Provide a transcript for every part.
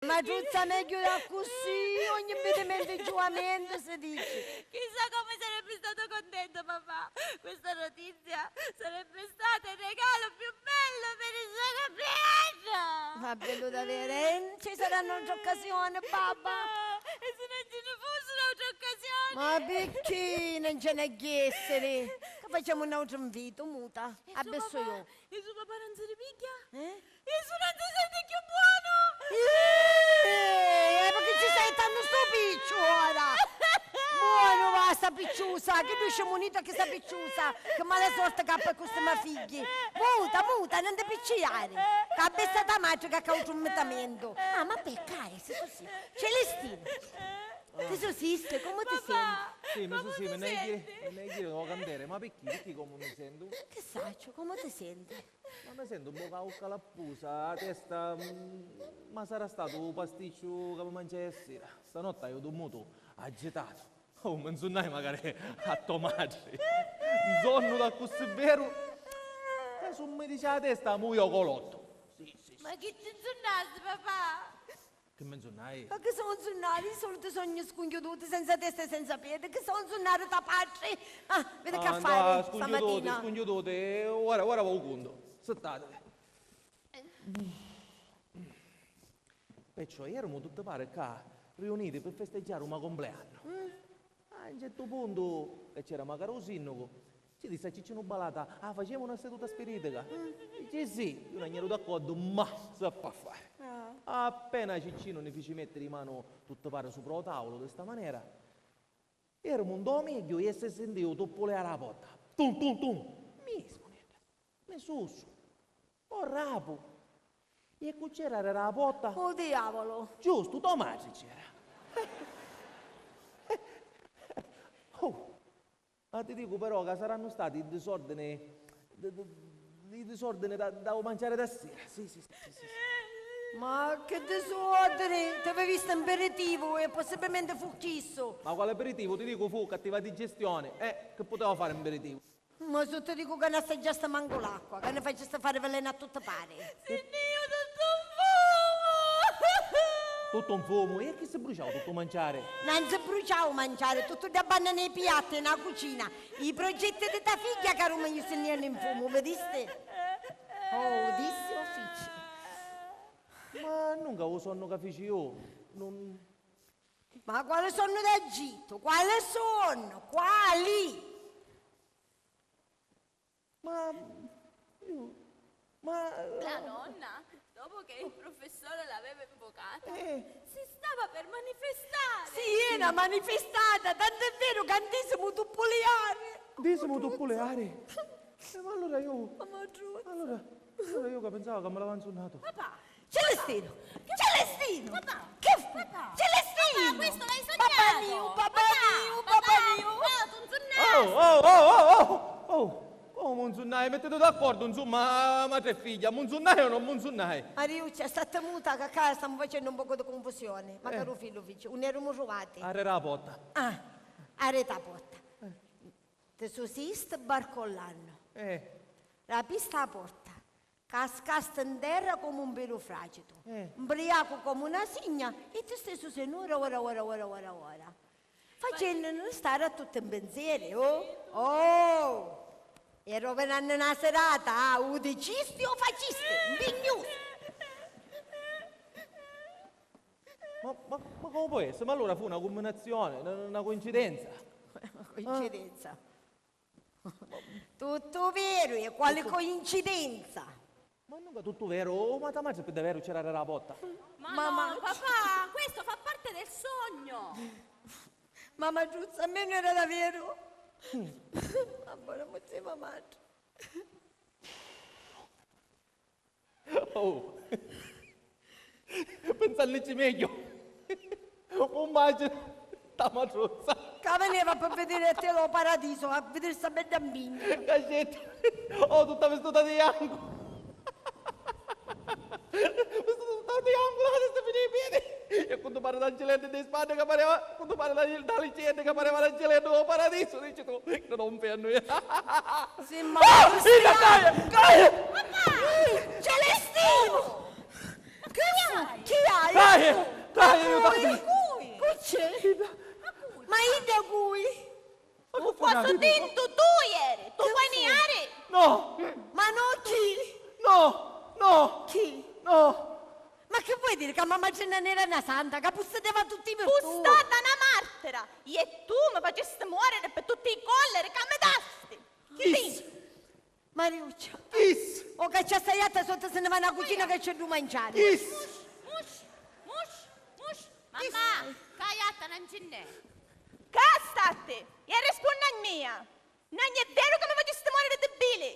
Ma giuzza meglio da così, ogni vedimento giuamento si dice. Chissà come sarebbe stato contento papà. Questa notizia sarebbe stata il regalo più bello per il suo compleanno. Ma bello da avere, ci saranno altre occasioni, babba. E se non ce ne fossero altre occasioni? Ma perché non ce ne chiessere? Che facciamo un altro invito, muta? Adesso io. E suo papà non si ripicchia? Eh? E suo non si sente più buono? Perché ci sei tanto sto piccio ora? Buono va sta picciusa, che tu sei munito che sta picciusa, che male sorte che ha questi miei figli. Muta, non ti picciare. Che ha stata madre che ha cauto un metamento. Ah, ma peccare, sei così. Celestino, ti sussiste, come ti senti? Sì, mi sono sì, me ne chiedo candere, ma perché come mi sento? Che saccio, come ti senti? Ma mi sento un po' caucca la pusa, la testa, ma sarà stato un pasticcio che mi mangiai sera. Stanotte io dormito agitato. Oh, non so magari a tua madre. Un sonno da così vero. E su mi dice la testa, mu io colotto. Sì. Ma che ti insonnasti papà? Che mi insonnai? Ma che sono suonati, i soliti sogni sconchiuduti, senza testa e senza piede, che sono suonati da padre. Ah, vedi che a fare stamattina. Sconchiudote, ora va conto. Settatevi. Perciò eravamo tutti pare qua, riuniti per festeggiare un compleanno. A un certo punto, che c'era magari un sindaco, ci disse che ci una ballata, facciamo una seduta spiritica. Dice sì, io non ero d'accordo, ma sa fa fare. Appena Ciccino ne fece mettere in mano tutto pare sopra il tavolo, di questa maniera, eravamo un do meglio e si sentiva toppole alla porta. Tum. Mi susso. Oh rapo. E qui c'era la porta. Oh diavolo. Giusto, Tomasi c'era. Oh, ma ti dico però che saranno stati i disordini da mangiare da sera. Sì. Ma che disordine, ti avevi visto un aperitivo e possibilmente fu chisso. Ma quale aperitivo? Ti dico fu cattiva digestione. Che poteva fare un aperitivo? Ma se ti dico che ne assaggiaste manco l'acqua, che ne faceste fare veleno a tutte pare. Io Tutto un fumo. E che si bruciava tutto mangiare? Non si bruciava mangiare, tutto da banna nei piatti, nella cucina. I progetti di tua figlia che non mi segnano in fumo, vediste? Oh, dissi uffici. Ma non che avevo sonno che feci io. Non... Ma quale sonno d'agito? Quale sonno? Quali? La nonna, dopo che il professore l'aveva invocata, si stava per manifestare. Sì, era manifestata, tanto è vero che andissimo tuppuliare. Dissimo tuppuleare. Ma allora io... Ma giù. Allora io che pensavo che me l'avevano suonato. Papà! Celestino! Celestino! Papà! Che Papà! Celestino! Papà, questo l'hai sognato! Papà mio! Oh, Monzunnai, mettete d'accordo, insomma, madre e figlia, Monzunnai o non Monzunnai? Mariuccia, state muta che a casa stiamo facendo un po' di confusione. Ma caro figlio, non eravamo trovati. Arrera la porta. Arreta la porta. Te sussiste barcollano. Rapista la porta. Cascaste in terra come un vero fragido. Imbriaco come una signa e te stesso sei ora. Facendo stare a tutto in pensiero, oh! E rovinando una serata, o decisti o faciste, bignuso! Ma come può essere? Ma allora fu una combinazione, una coincidenza. Coincidenza. Tutto vero, e quale coincidenza? Ma non è tutto vero, ma da per davvero c'era la porta. Ma papà, questo fa parte del sogno. Mamma giusta, a me non era davvero. Ma buona mozzeva madre. Oh, pensarci meglio. Un bacio da matruzza. Che veniva per vedere te lo paradiso, a vedere sta bella bambina. Cacetta, oh, tutta vestita di bianco. Vestita di bianco, la testa finì i piedi. E quando parla d'Angelente di Spagna che pareva, quando parla dall'Icente che pareva l'Angelente del paradiso, dici tu, che non ho un penno io. Sì, ma... Caia! Celestino! Che Chi hai? Dai, aiutami! Cui? C'è? Ma io da cui? Tu posso dire tu ieri, tu puoi niare. No, Ma non chi? no, Chi? no! Ma che vuoi dire? Che mamma ce n'è nera una santa, che pusseteva tutti i Pustata una martera. E tu mi facesti muovere per tutti i colleri che mi dasti. Chi dici? Mariuccia, Kiss! o che c'è staiata sotto se ne va nella cucina che c'è da mangiare. Kiss! Mush. Mamma, caiata non ce n'è. Che state? E rispondi a mia. Non è vero che mi faceste muovere di Billy.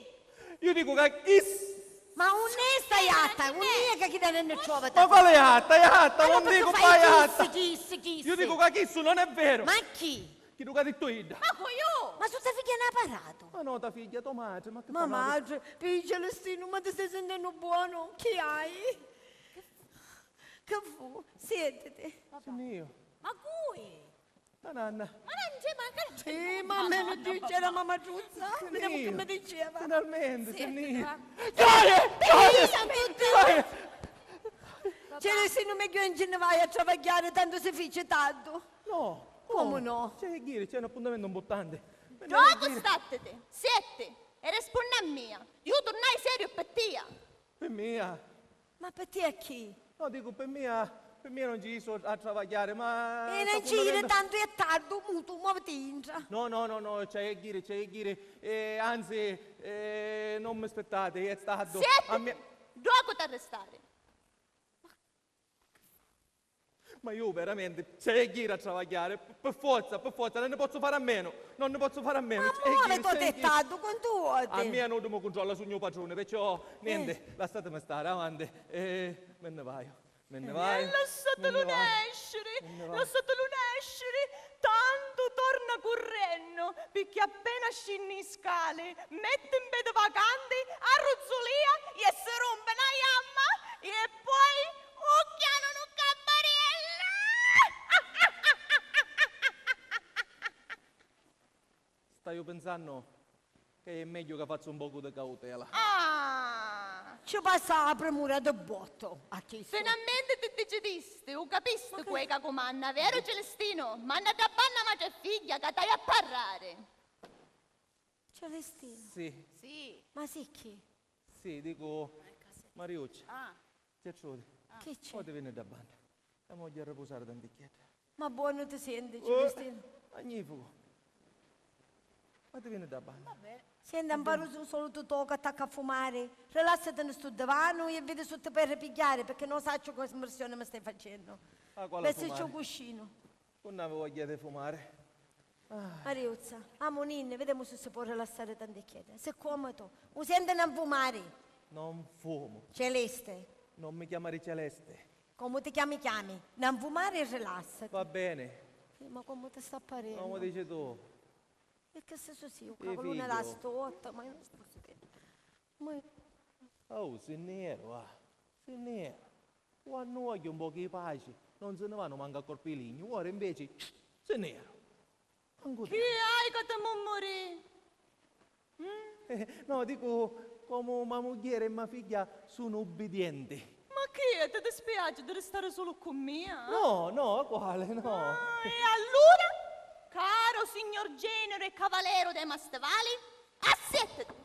Io dico che kiss! Ma un ne staiata, un ne che chi da ne trova. Ma quale è atta, non dico fai atta! Kiss. Io dico che kiss non è vero! Ma chi? Chi tu che hai detto io? Ma con io? Ma sua figlia ne ha parlato? Ma no, tua figlia, tua madre, ma che Ma parlavi? madre, piglia Celestino, ma ti stai sentendo buono? Chi hai? Che fu? Siediti. Sono io, Ma cui? la nanna. Ma non c'è manca. Sì, ma me lo dice la mamma Giuzza. Vediamo che mi diceva. Finalmente, sono io. Celestino, mi chiedi ne vai a travagliare, tanto si fece tanto. No. Come no? C'è Ghiri, c'è un appuntamento importante. Dove state? Siete? E rispondi a mia. Io tornai serio per te. Per mia. Ma per te è chi? No, dico per mia non ci so a travagliare, ma... E non giri tanto è tardi, muto, muoviti intra. No, c'è Ghiri. Anzi, non mi aspettate, è stato... Siete? Dove ti arrestare? Ma io veramente, c'è Ghiri a travagliare, per forza, non ne posso fare a meno. Ma C'è muove tu Ghiri. dettato, quanto vuoi? A me non mi controlla sul mio padrone, perciò niente, lasciatemi stare avanti. Me ne vai. Lasciatelo nascere, tanto torna correndo, perché appena scendi in scale, mette in piedi vacanti, arrozzolia e si rompe una gamma e poi occhiano un cappariello. Stai pensando che è meglio che faccia un poco di cautela. Ci passa la premura del botto a chi sta. Finalmente ti decidiste, o capiste quei che comanda, vero Celestino? Manda da panna madre e figlia che stai a parlare. Celestino, Sì, ma sì chi? dico, Mariuccia, Gertrude, Che c'è? poi ti viene da banda. La moglie a riposare tanticchietta. Ma buono ti senti, Celestino? Magnifico. Poi ti viene da banda. Senti, imparo solo tu che attacca a fumare. Rilassati in sto divano e vedi sotto per pigliare, perché non so che immersione mi stai facendo. Ah, quale Vesti fumare? il cuscino. Non avevo voglia di fumare. Mariuzza, a Moninne, vediamo se si può rilassare tanticchietta. Se comodo, o senti non fumare. Non fumo. Celeste, Non mi chiamare Celeste. come ti chiami? Non fumare e rilassati. Va bene. Ma come ti sta parendo? Non lo dici tu. Perché se sì, un E cavolo figlio? nella stotta, ma io non sto sapendo. Ma Oh, sei nero, sei nero. Quando voglio un po' di pace, non se ne vanno manca a colpi ora invece sei nero. Manco te. Chi hai che ti mummuri? No, dico, come mia moglie e mia figlia sono obbedienti. Ma che? Ti dispiace di restare solo con me? No, quale, no. E allora, caro signor genero e cavaliero dei Mastevali, assettati.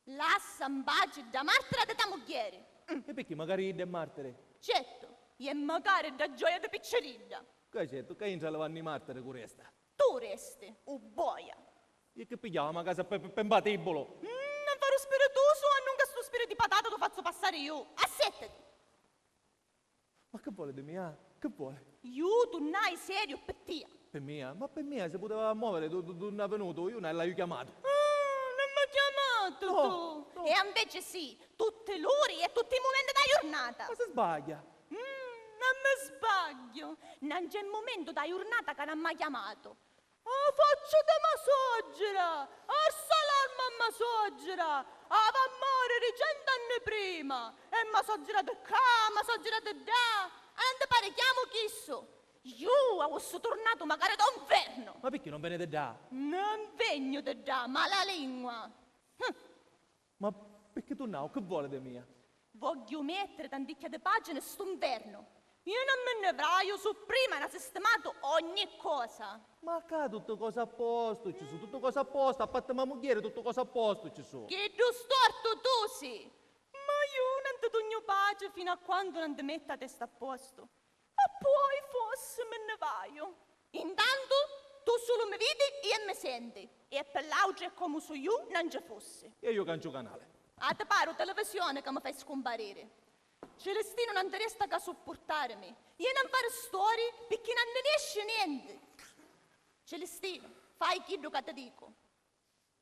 Lascia in pace da martira di tua moglie. E perché magari è martere? Certo, e magari da gioia di piccerilla. Che certo, che entra la vanni martere con questa. Tu resti, o boia. E che pigliamo a casa per imbattibolo? Non farò spiritoso e non che sto spirito di patata lo faccio passare io. Assettati. Ma che vuole di me? Che vuole? Io tu n'hai serio per te. Per me? Ma per me se poteva muovere, tu non è venuto, io non l'ho chiamato. Non mi ha chiamato No, tu. E invece sì, tutte l'ore e tutti i momenti della giornata. Ma si sbaglia. Non mi sbaglio. Non c'è momento da giornata che non mi ha chiamato. Oh, faccio da massaggira. Arsalarma massaggira. Va a morire 100 anni prima. E massaggira da qua, massaggira da là. E non ti pare chiamo chi so. Io avevo tornato magari da un inferno. Ma perché non viene da già? Non vengo da là, ma la lingua. Ma perché tu no? Che vuole di me? voglio mettere tanticchia di pagine sto inverno. Io non me ne vraio su prima, hanno sistemato ogni cosa. Ma qua tutto cosa a posto ci sono, tutto cosa a posto, a parte ma moglie, tutto cosa a posto ci sono. Che tu storto tu sì. Ma io non ti do pace fino a quando non ti metta a testa a posto. E poi forse me ne vaio. Intanto tu solo mi vedi e mi senti. E per l'auge come so io non ci fosse. E io cancio canale. A te pare televisione che mi fai scomparire. Celestino non ti resta che sopportarmi. Io non fare storie perché non ne riesce niente. Celestino, fai quello che ti dico.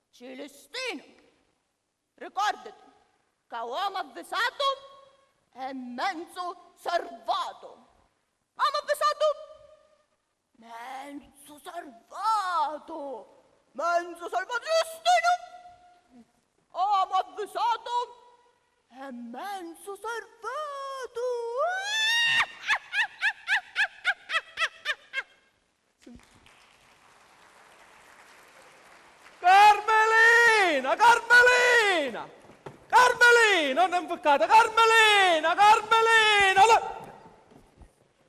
Celestino, ricordati che uomo avvisato è mezzo salvato. Uomo avvisato, mezzo salvato. Mezzo salvato, Celestino. Uomo avvisato è mezzo salvato. Carmelina, Carmelina! Carmelina, non è infoccata, Carmelina, Carmelina!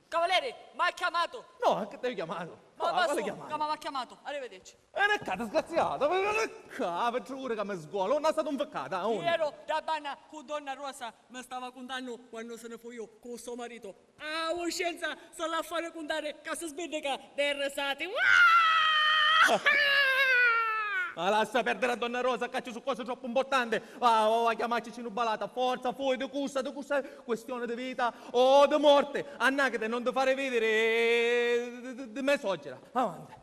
Cavaliere, mi ha chiamato. No, anche te hai chiamato. Ma quale che chiamato? mi ha chiamato. Arrivederci. E ne cata sgraziata, per pure che mi scuola, non è stata infoccata, Ero da banna con donna Rosa, mi stava contando quando se ne fu io con suo marito. A uscenza se la fare contare che si sbirrica dei resati. Ma lascia perdere a donna Rosa, caccio su cose troppo importanti. Va a chiamarci cinubalata, forza, fuori, di cussa, questione di vita o di morte. Annacate, non ti fare vedere di me soggera. Avanti.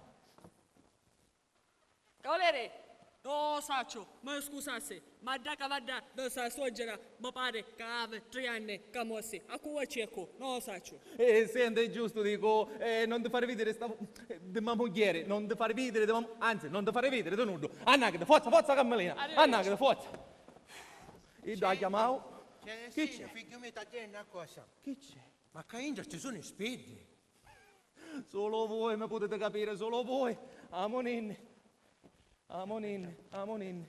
Cavaliere, no saccio, mi scusasse, ma da cavadda da sa suocera, mi pare che ave 3 anni che mossi. A cui cerco, no saccio. Senti, giusto, dico, non ti fare vedere di mia moglie, non ti fare vedere anzi, non ti fare vedere di nudo. Annacate, forza, forza, Carmelina, annacate, forza. E da chiamavo. C'è Chi sì, c'è? figlio mio, da te una cosa. Che c'è? Ma che in ci sono i spedi? Solo voi mi potete capire, solo voi. Amonin. Amonin, amonin.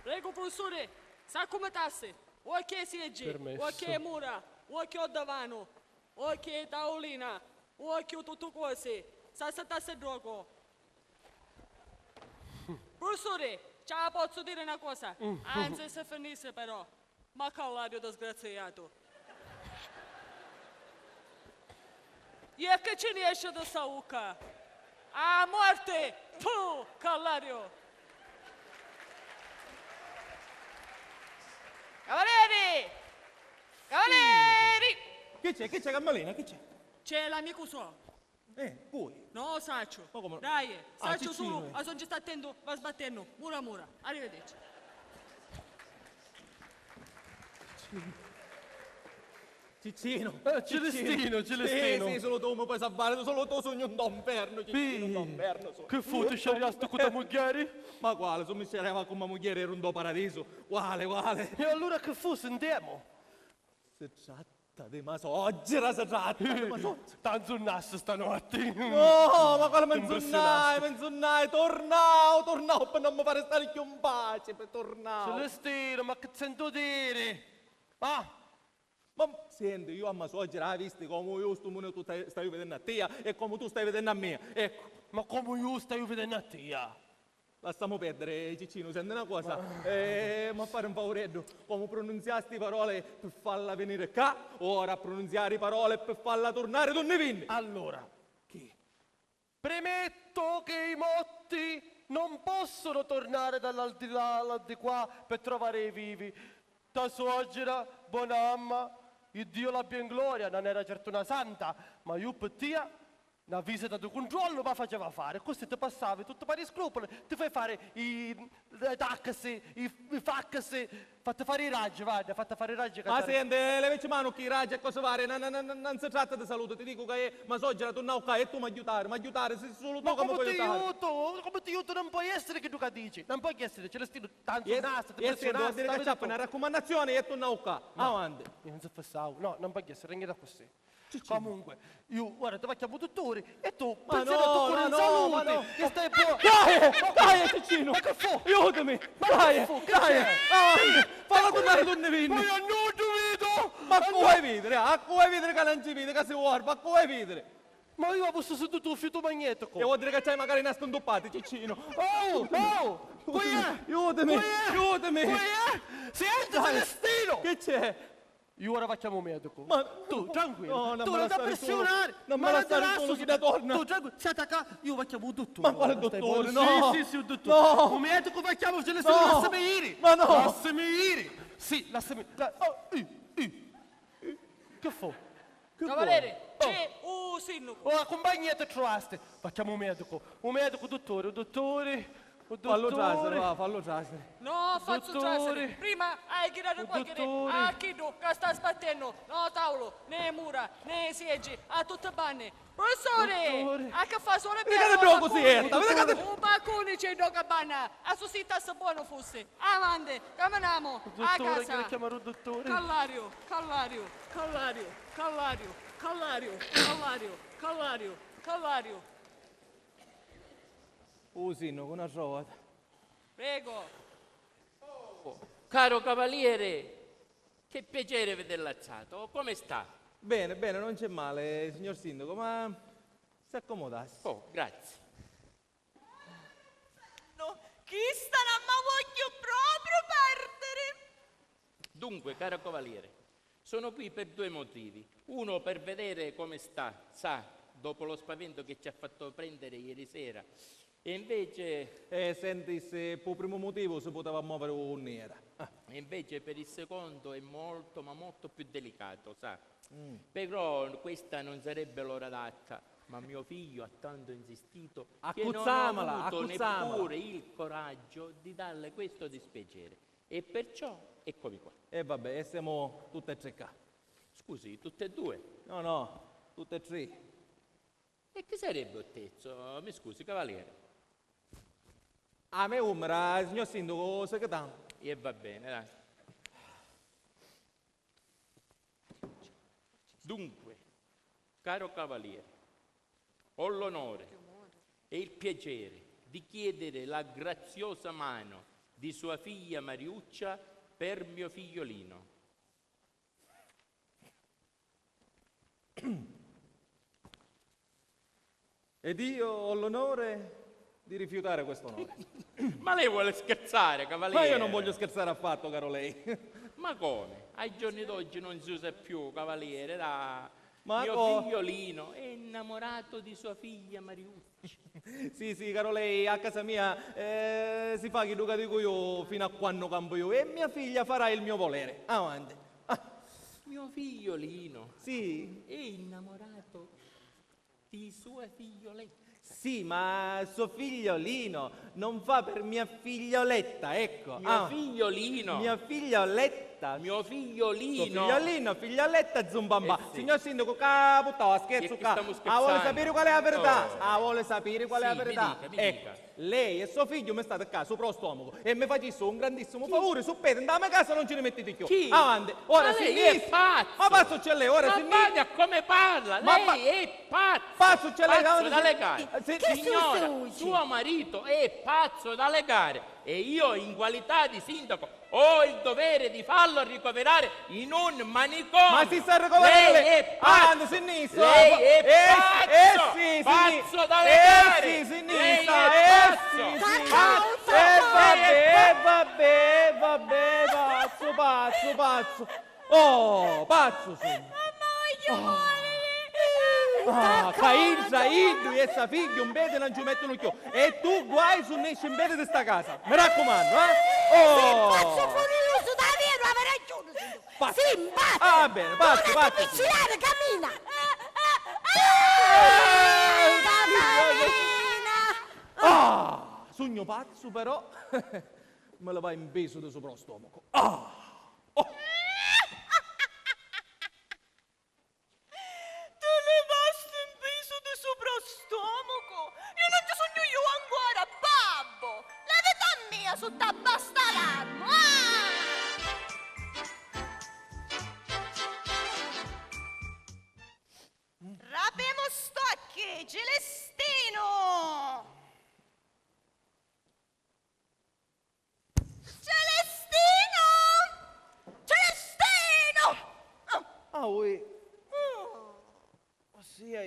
Prego, professore, sa come tasse? O che siege, o che mura, o che divano, o che tavolina, o che tutto cose. Sa se tasse gioco. Professore, ce la posso dire una cosa? Anzi, se finisse però. Ma Callario disgraziato. E che ci riesce da sauca? A morte! Tu, Callario! Cavalieri! Cavalieri! Che c'è, Carmelina, che c'è? C'è l'amico suo. Voi. No, Saccio. Ma come? Dai, Saccio Ciccino, solo, a son ci sta attento, va sbattendo. Mura mura. Arrivederci. Ciccino. Celestino. Sì, solo tu mi puoi salvare, solo tu sogno un domperno, Ciccino, un domperno. Che foto ci rimasto con tua moglie? Ma quale, se mi c'era con mia moglie era un do paradiso. Quale? E allora che fu, sentiamo? Si tratta di masoggera, si tratta di masoggera. Tanto un nasso stanotte. No, ma quale Impressionante. menzonnai, tornao per non mi fare stare più in pace, per tornare. Celestino, ma che sento dire? Ma senti, io a masoggera, hai visto come io sto tu stai vedendo a te e come tu stai vedendo a me. Ecco, Ma come io stai vedendo a te? lasciamo perdere, Ciccino, senti una cosa. Ma fare un favoretto, come pronunziasti parole per farla venire qua, ora pronunziare parole per farla tornare donne vinne. Allora, che? Premetto che i motti non possono tornare dall'aldilà di qua per trovare i vivi. Da suocera, bonamma, il Dio l'abbia in gloria, non era certo una santa, ma io per te una visita di controllo ma faceva fare, così ti passavi tutto per i scrupoli, ti fai fare i taxi, i fax, fatti fare i raggi, guarda, fatti fare i raggi. Ma senti, levici mano chi raggia e cosa fare, non si tratta di salute, ti dico che masoggera tornavo qua e tu mi aiutare, se solo tu Ma come come puoi ti aiutare. aiuto? Come ti aiuto? Non puoi essere che tu che dici, non puoi essere, Celestino, tanto nasta, ti Io devo pressionasti, dire che c'è una raccomandazione e tornavo qua, avanti. Io non so fare no, non puoi essere, regni da così. Comunque, io, guarda, ti facciamo dottore e tu, Ma pensiamo a tu no, pure in no, salute, ma no. che stai buono. Dai, Ciccino! Ma che fu? Aiutami! Ma Dai, che fu? Che dai! c'è? Falla tornare donne Ma vinni! io non ti vedo! Ma come vuoi vedere? A come vuoi vedere che non ci vede, che si vuole? Ma come vuoi vedere? Ma io posso seduto un fiuto magnetico. E vuol dire che c'hai magari nasto indoppati, Ciccino! Oh! Qui è! Aiutami! Aiutami! Qui è! Senti Celestino! Che c'è? Io ora facciamo medico. Ma tu, tranquillo. No, non tu me non la ti stare pressionare. solo. Non me la stare solo, si da torna. Tu, tranquillo. Siete qua, io facciamo un dottore. Ma quale Ora, stai dottore? buono? No. Sì, un dottore. No. Un medico facciamo Celestino, No. lasciami ieri. Ma no. Lasciami ieri. Sì, lasciami. Che fa? Cavaliere, c'è un sindaco. Oh, accompagnate trovaste. Facciamo un medico, dottore, un dottore. Fallo trasere, va, fallo trasere. No, faccio Dottore. trasere. Prima hai chiesto qualche Dottore. a chi tu che sta sbattendo. No tavolo, né mura, né seggi, a tutte banne. Professore, Dottore. a che fa solo Vedi che te così è? Un balcone c'è in cabana. A su sita se buono fosse. Avanti, camminiamo. A Dottore, che casa. le chiamano un dottore? Callario, Callario, Callario, Callario, Callario, Callario, Callario, Callario. Sindaco, una trovata. Prego. Caro cavaliere, che piacere vederla alzato. Come sta? Bene, bene, non c'è male, signor sindaco, ma si accomodasse. Oh, grazie. No, chi sta non mi voglio proprio perdere. Dunque, caro cavaliere, sono qui per due motivi. Uno, per vedere come sta, sa, dopo lo spavento che ci ha fatto prendere ieri sera. E invece, Senti, se per il primo motivo si poteva muovere un'era. e invece per il secondo è molto, ma molto più delicato, sa. Però questa non sarebbe l'ora adatta. Ma mio figlio ha tanto insistito che non ho Accuzzamala, avuto accuzzamala. neppure il coraggio di darle questo dispiacere. E perciò, eccomi qua. E vabbè, e siamo tutte e tre qua. Scusi, tutte e due. No, no, tutte e tre. E che sarebbe Ottezzo? Mi scusi, cavaliere. A me umera, signor sindaco, segretario. E va bene, dai. Dunque, caro cavaliere, ho l'onore e il piacere di chiedere la graziosa mano di sua figlia Mariuccia per mio figliolino. Ed io ho l'onore di rifiutare questo onore. Ma lei vuole scherzare, cavaliere? Ma io non voglio scherzare affatto, caro lei. Ma come? Ai giorni d'oggi non si usa più, cavaliere, Ma mio figliolino è innamorato di sua figlia Mariuccia. Sì, caro lei, a casa mia si fa chi duca dico io fino a quando campo io e mia figlia farà il mio volere. Avanti. Mio figliolino Sì, è innamorato di sua figlioletta. sì, ma suo figliolino non fa per mia figlioletta, ecco. Mio figliolino. Mia figlioletta. Mio Suo figliolino. figlioletta, zumbamba. Sì. Signor sindaco, puttana, scherzo Che qua. stiamo Ah, vuole scherzando? sapere qual è la verità? Oh. Ah, vuole sapere qual è la Sì, mi verità? dica, mi Ecco, dica. lei e suo figlio mi state qua sopra lo stomaco e mi facesse un grandissimo favore, suppete, andate a casa non ce ne mettete più. Chi? Avanti, ora Ma lei sinistra. è pazzo. Ma pazzo c'è lei, ora Ma sinistra. guarda come parla, Ma lei è pazzo. Pazzo c'è lei, Pazzo davanti- da legare. Signora, susuci? suo marito è pazzo da legare e io in qualità di sindaco ho il dovere di farlo ricoverare in un manicomio. Ma si sta ricoverando Lei lei. è pazzo. Avanti, sinistra. Lei è pazzo. Sì, Pazzo da legare. sì, sinistra. Lei è pazzo. Sì, sì. Pazzo. Vabbè, pazzo. Oh, pazzo sono. Cainza, Idu e sa figlio, un bede non ci mettono più. E tu guai su ne in bede di sta casa. Mi raccomando, Oh! Pazzo furioso da vero, aveva ragione, signor. Pazzo. Sì, pazzo. Ah, bene, pazzo. Non avvicinare, cammina. Cammina. Sogno pazzo però, me lo va in peso di sopra lo stomaco. Tu ne basta un peso di sopra stomaco. Io non ti sogno io ancora, babbo. La vita mia sotto a bastalarmo. Celestino! Celestino! Celestino! Ah, ui. Ossia,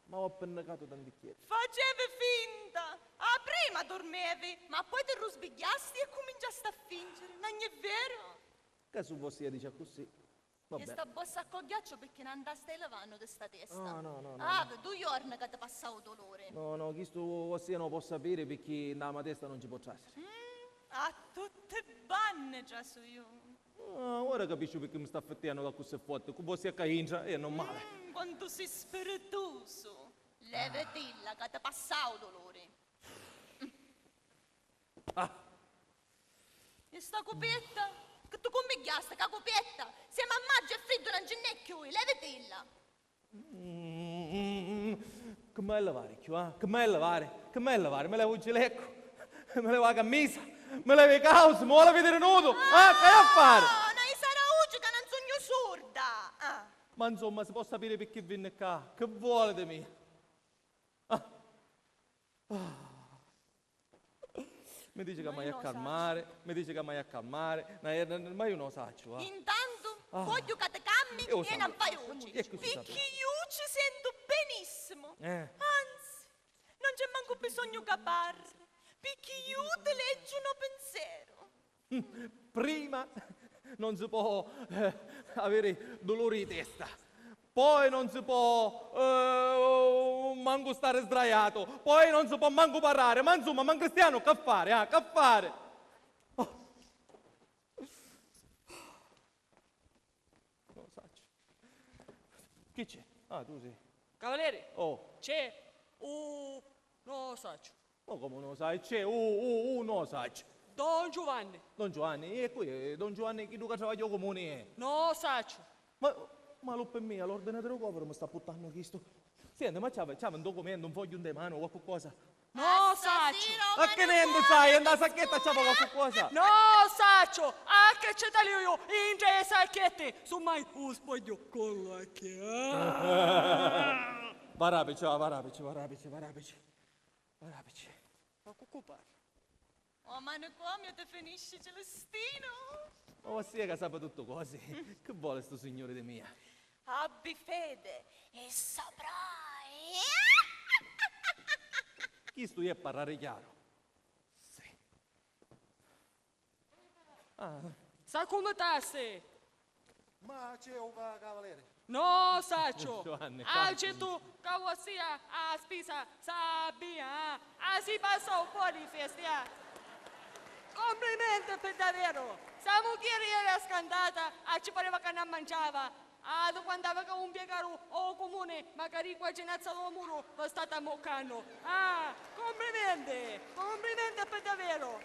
ma ho appennacato tanticchiere. Facevi finta! Ah, prima dormevi, ma poi ti rusbigliasti e cominciasti a fingere. Non è vero? Che su vostra dice così. Va E bene. sta bossa con ghiaccio perché non andaste lavando di sta testa. No. Ah, per 2 giorni che ti passavo dolore. No, questo vostra non può sapere perché nella testa non ci può essere. A tutte banne già so io. Ora capisco perché mi sta affettando da questo forte. Con vostra caingia è normale. Quando sei spiritoso, levatela che ti passavo dolore. E sta copetta? Che tu commigliaste, che copetta? Siamo a maggio e freddo, non ce n'è più, levatela. Che me lavare, che me lavare, che me lavare, me levo il gilecco, me levo la camisa, me levo i cause, me la vedere nudo, che hai a fare? No, non sarà oggi che non sogno sorda. Ma insomma, si può sapere perché viene qua, che vuole di me? Mi dice che mi hai a calmare, ma io non lo so. Intanto voglio che ti cambi Io e so. non fai oggi. E così Perché sapevo. io ci sento benissimo. Anzi, non c'è manco bisogno che parli. Perché io ti leggo un pensiero. Prima non si può avere dolori di testa, poi non si può manco stare sdraiato, poi non si può manco parlare, ma insomma, man Cristiano, che fare, che fare? Non lo so. Chi c'è? Ah, tu sei. Cavaliere, Oh, c'è non lo so. ma come non lo sai? C'è, non lo sai. Don Giovanni, Don Giovanni, e qui è Don Giovanni che tu che travaglio comune. non lo so. Ma lo per me, all'ordinatore cover mi sta buttando questo. Senti, ma c'è un documento, un foglio in mano o qualcosa? Non so. Ma che niente sai, andare a sacchetta c'è qualcosa? Non so. Che c'è da lì io, in tre sacchetti. Su mai un spoglio con la che. Varapici. Ma cucupare. Oh, ma ne come ti finisci, Celestino? Ma sia che sapeva tutto così. Che vuole sto signore di mia? Abbi fede e saprai. Chi sto io a parlare chiaro? Sì. Sa come tasse? Ma c'è un cavaliere. Non so. Giovanni, C'è tu, che sia a spisa, sabbia, si passa un po' di festa. Complimenti per davvero! Sta mucchiere era scandata, ci pareva che non mangiava. Quando aveva un piegaro o comune, magari qua c'è nazzato il muro, va stata moccando. Complimenti per davvero.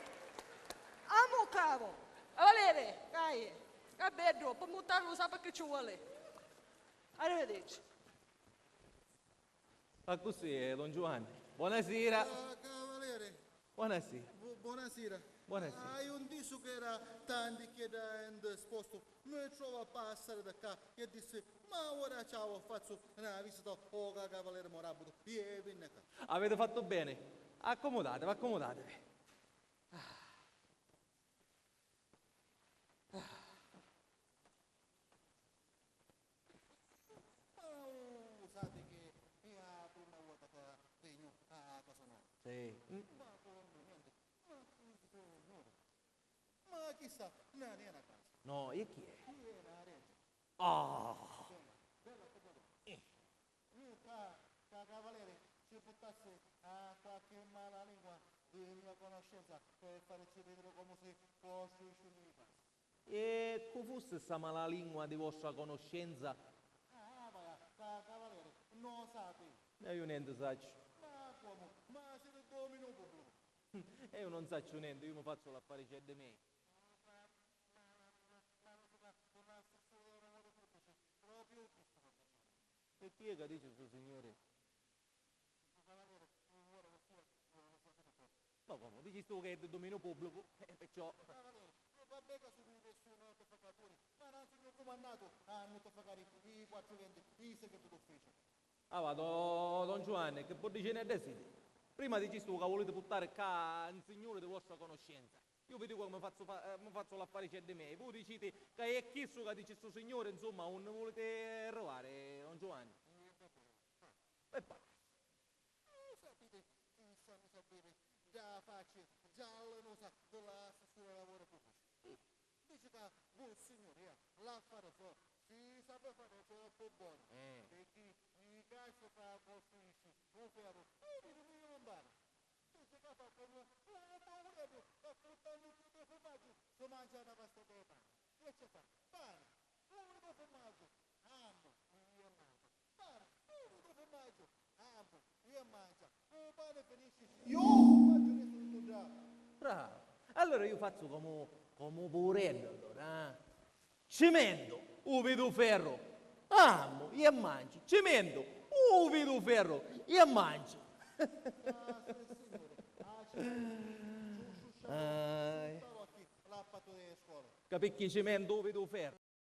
Moccavo. Valere, dai, che bello, per muttarlo sa perché ci vuole. Arrivederci. Ma così, Don Giovanni. Buonasera. Cavaliere, Buonasera. buonasera. Buonasera. Hai un disso che era tanti che da sposto, noi trova a passare da qua e disse, ma ora ciao, faccio una visita a cavaliere Morabuto, e vieni qua. Avete fatto bene. Accomodatevi. Usate che è la prima volta che vengo a casa nostra. Sì. Ma chissà, non è una casa. No, e chi è? Cavaliere, ci buttasse a qualche mala lingua di mia conoscenza per farci vedere come si costruisce una casa. E che fosse sta malalingua di vostra conoscenza? Cavaliere, non sapete. Io niente saccio. Ma come? Ma siete domino pubblico. E io non saccio niente, io mi faccio l'affare c'è di me. E chi è che dice suo signore? Ma come? Dici tu che è di dominio pubblico? Perciò... Vabbè che sono persone toffacatori, ma non sono comandato a non toffacare i 420, i segreto d'ufficio. Ah, vado, Don Giovanni, che può dire adesso? Prima di questo che volete buttare qua un signore di vostra conoscenza. Io vi dico come faccio l'affare c'è di me. Voi dicete che è questo che dice questo signore, insomma, non volete arrivare, Don Giovanni. E poi. Sapete, sapere, già faccio, già non sa, la sua lavoro pubblico. Dice che voi signore, l'affare si sa fare troppo buono. Perché i casi che costruisci, non fermo, non andare. Dice che fa come un paura, sta portando tutto il formaggio, si mangia una pasta di pane. E c'è fa, pane, unico formaggio, amo, io mangio. Pane, unico formaggio, amo, io mangio. Un pane finisce, io mangio questo tutto già. Bravo. Allora io faccio come poverello, allora. Cemento, vedo ferro. Amo, io mangio. Cemento, vedo ferro, io mangio. Capì che cemento, vedo ferro.